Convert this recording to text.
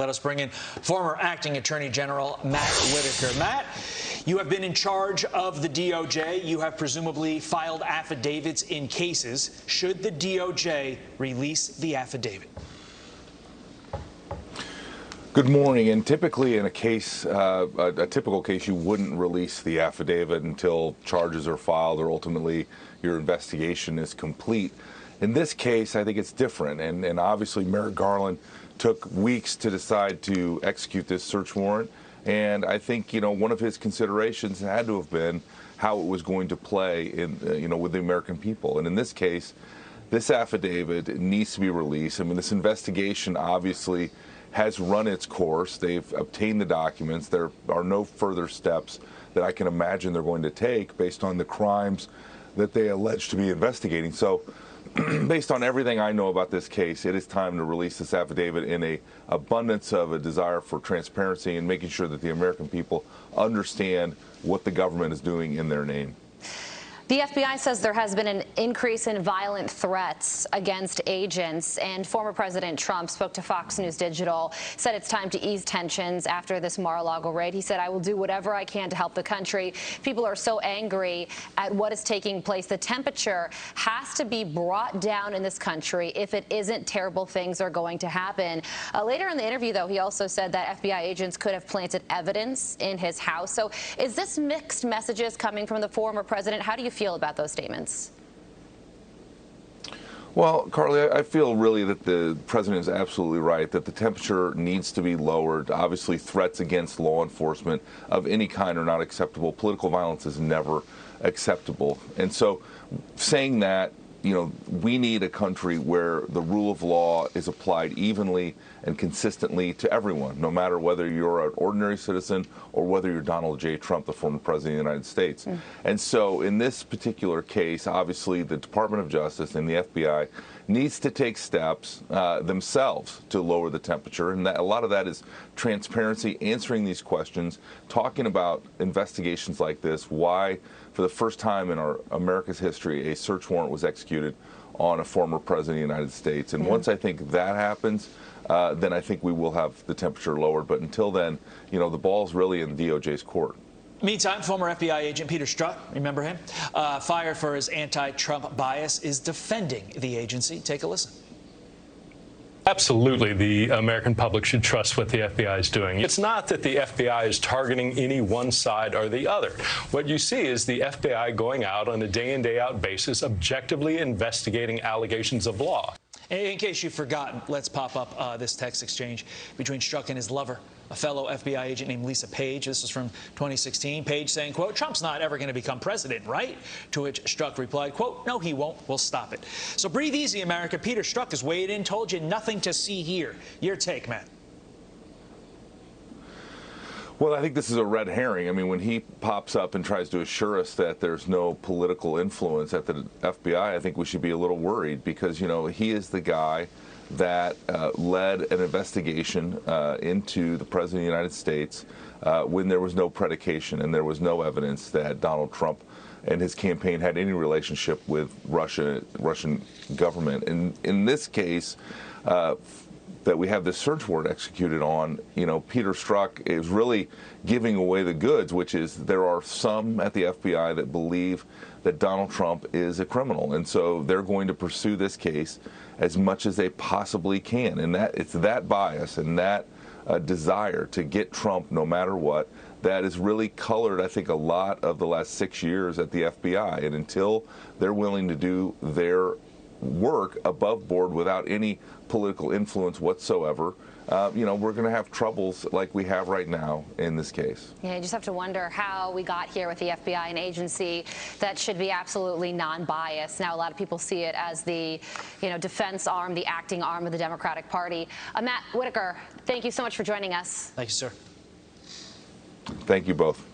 Let us bring in former acting Attorney General Matt Whitaker. Matt, you have been in charge of the DOJ. You have presumably filed affidavits in cases. Should the DOJ release the affidavit? Good morning. And typically in a case, a typical case, you wouldn't release the affidavit until charges are filed or ultimately your investigation is complete. In this case, I think it's different. And obviously, Merrick Garland took weeks to decide to execute this search warrant. And I think, one of his considerations had to have been how it was going to play in, with the American people. And in this case, this affidavit needs to be released. I mean, this investigation obviously has run its course. They've obtained the documents. There are no further steps that I can imagine they're going to take based on the crimes that they allege to be investigating. So based on everything I know about this case, it is time to release this affidavit in an abundance of a desire for transparency and making sure that the American people understand what the government is doing in their name. The FBI says there has been an increase in violent threats against agents, and former President Trump spoke to Fox News Digital, said it's time to ease tensions after this Mar-a-Lago raid. He said, "I will do whatever I can to help the country. People are so angry at what is taking place. The temperature has to be brought down in this country. If it isn't, terrible things are going to happen." Later in the interview, though, he also said that FBI agents could have planted evidence in his house. So is this mixed messages coming from the former president? How do you feel about those statements? Well, Carly, I feel really that the president is absolutely right, that the temperature needs to be lowered. Obviously, threats against law enforcement of any kind are not acceptable. Political violence is never acceptable. And so saying that, we need a country where the rule of law is applied evenly and consistently to everyone, no matter whether you're an ordinary citizen or whether you're Donald J. Trump, the former president of the United States. And so in this particular case, obviously the Department of Justice and the FBI needs to take steps themselves to lower the temperature. And a lot of that is transparency, answering these questions, talking about investigations like this, why for the first time in America's history, a search warrant was executed on a former president of the United States. And once I think that happens, then I think we will have the temperature lowered. But until then, the ball's really in DOJ's court. Meantime, former FBI agent Peter Strzok, remember him, fired for his anti-Trump bias, is defending the agency. Take a listen. Absolutely, the American public should trust what the FBI is doing. It's not that the FBI is targeting any one side or the other. What you see is the FBI going out on a day-in, day-out basis, objectively investigating allegations of law. In case you've forgotten, let's pop up this text exchange between Strzok and his lover, a fellow FBI agent named Lisa Page. This is from 2016. Page saying, quote, "Trump's not ever going to become president, right?" To which Strzok replied, quote, "No, he won't. We'll stop it." So breathe easy, America. Peter Strzok has weighed in, told you nothing to see here. Your take, Matt. Well, I think this is a red herring. I mean, when he pops up and tries to assure us that there's no political influence at the FBI, I think we should be a little worried because, he is the guy that led an investigation into the President of the United States when there was no predication and there was no evidence that Donald Trump and his campaign had any relationship with Russian government. And in this case, that we have this search warrant executed on, Peter Strzok is really giving away the goods, which is there are some at the FBI that believe that Donald Trump is a criminal. And so they're going to pursue this case as much as they possibly can. And it's that bias and that desire to get Trump no matter what that has really colored, I think, a lot of the last 6 years at the FBI. And until they're willing to do their work above board without any political influence whatsoever, we're going to have troubles like we have right now in this case. Yeah, you just have to wonder how we got here with the FBI, an agency that should be absolutely non-biased. Now, a lot of people see it as the, defense arm, the acting arm of the Democratic Party. Matt Whitaker, thank you so much for joining us. Thank you, sir. Thank you both.